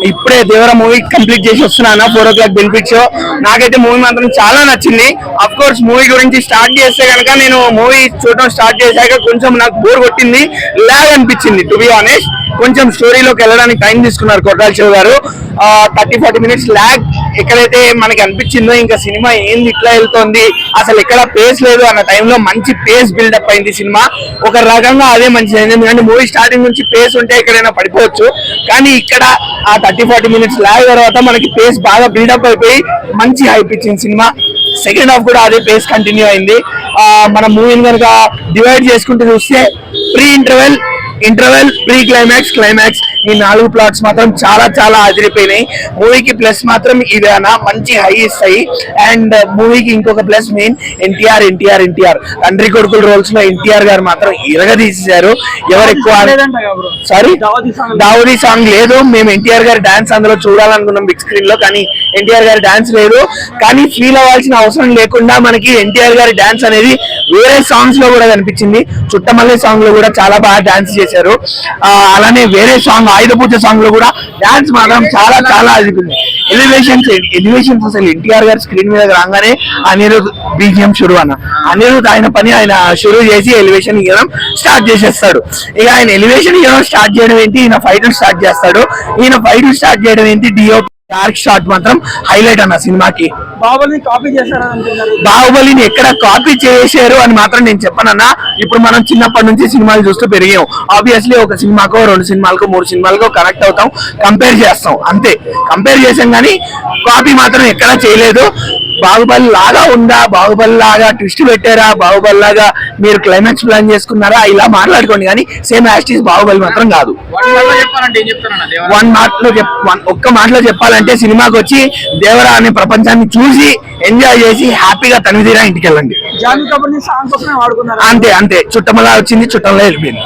ఇప్పుడే Devara movie complete చేసి వస్తున్నాను 4 o'clock బెనిఫిట్ షో. నాకైతే మూవీ మాత్రం చాలా నచ్చింది. అఫ్ కోర్స్ మూవీ గురించి స్టార్ట్ చేస్తే కనుక నేను మూవీ చూడడం స్టార్ట్ చేశాక కొంచెం నాకు బోర్ కొట్టింది, లాగ్ అనిపించింది టు బి ఆనెస్ట్. కొంచెం స్టోరీలోకి వెళ్ళడానికి టైం తీసుకున్నారు కొట్టాల శివ గారు. 30-40 minutes లాగ్ ఎక్కడైతే మనకి అనిపించిందో ఇంకా సినిమా ఏంది ఇట్లా వెళ్తోంది, అసలు ఎక్కడ పేస్ లేదు అన్న టైంలో మంచి పేస్ బిల్డప్ అయింది సినిమా. ఒక రకంగా అదే మంచిది, ఎందుకంటే మూవీ స్టార్టింగ్ నుంచి పేస్ ఉంటే ఎక్కడైనా పడిపోవచ్చు, కానీ ఇక్కడ ఆ 30-40 minutes లాగ్ తర్వాత మనకి పేస్ బాగా బిల్డప్ అయిపోయి మంచి హైప్ ఇచ్చింది సినిమా. సెకండ్ హాఫ్ కూడా అదే పేస్ కంటిన్యూ అయింది. మన మూవీని కనుక డివైడ్ చేసుకుంటూ చూస్తే ప్రీ ఇంటర్వెల్ ప్రీ క్లైమాక్స్ ఈ 4 ప్లాట్స్ మాత్రం చాలా చాలా అదిరిపోయినాయి. మూవీకి ప్లస్ మాత్రం ఇవేనా మంచి హై ఇస్తాయి. అండ్ మూవీకి ఇంకొక ప్లస్ మెయిన్ ఎన్టీఆర్ తండ్రి కొడుకుల రోల్స్ లో ఎన్టీఆర్ గారు మాత్రం ఇరగదీసేశారు. ఎవరు ఎక్కువ సారీ దావుదీ సాంగ్ లేదు, మేము ఎన్టీఆర్ గారి డాన్స్ అందులో చూడాలనుకున్నాం బిగ్ స్క్రీన్ లో, కానీ ఎన్టీఆర్ గారి డాన్స్ లేదు. కానీ ఫీల్ అవ్వాల్సిన అవసరం లేకుండా మనకి ఎన్టీఆర్ గారి డాన్స్ అనేది వేరే సాంగ్స్ లో కూడా కనిపించింది. చుట్టమల్లె సాంగ్ లో కూడా చాలా బాగా డాన్స్ చేశారు. అలానే వేరే సాంగ్ ఆయుధ పూజ సాంగ్ లో కూడా డాన్స్ మాత్రం చాలా చాలా అదిరింది. ఎలివేషన్స్ అసలు ఎన్టీఆర్ గారి స్క్రీన్ మీద రాగానే అనిరుద్ బీజిఎం షురు అనిరుద్ ఆయన పని ఆయన షురు చేసి ఎలివేషన్ ఇవ్వడం స్టార్ట్ చేసేస్తాడు. ఇక ఆయన ఎలివేషన్ ఇవ్వడం స్టార్ట్ చేయడం ఏంటి, ఈయన ఫైట్ స్టార్ట్ చేస్తాడు. ఈయన ఫైట్ స్టార్ట్ చేయడం ఏంటి, డిఓపి డార్క్ షాట్ మాత్రం హైలైట్ అన్న సినిమాకి. బాహుబలిని ఎక్కడ కాపీ చేశారు అని మాత్రం నేను చెప్పనన్నా. ఇప్పుడు మనం చిన్నప్పటి నుంచి సినిమాలు చూస్తూ పెరిగాం. ఆబ్వియస్లీ ఒక సినిమాకో 2 సినిమాలకో 3 సినిమాలకో కనెక్ట్ అవుతాం, కంపేర్ చేస్తాం, అంతే. కంపేర్ చేసాం కానీ కాపీ మాత్రం ఎక్కడా చేయలేదు. బాహుబలి లాగా ఉందా, బాహుబలి లాగా ట్విస్ట్ పెట్టారా, బాహుబలి లాగా మీరు క్లైమాక్స్ ప్లాన్ చేసుకున్నారా, ఇలా మాట్లాడుకోండి, కానీ సేమ్ యాస్టీస్ బాహుబలి మాత్రం కాదు. ఒక్క మాటలో చెప్పాలంటే సినిమాకి వచ్చి దేవరా అనే ప్రపంచాన్ని చూసి ఎంజాయ్ చేసి హ్యాపీగా తనివిదీరా ఇంటికి వెళ్ళండి. అంతే చుట్టమలా వచ్చింది, చుట్టంలో వెళ్ళిపోయింది.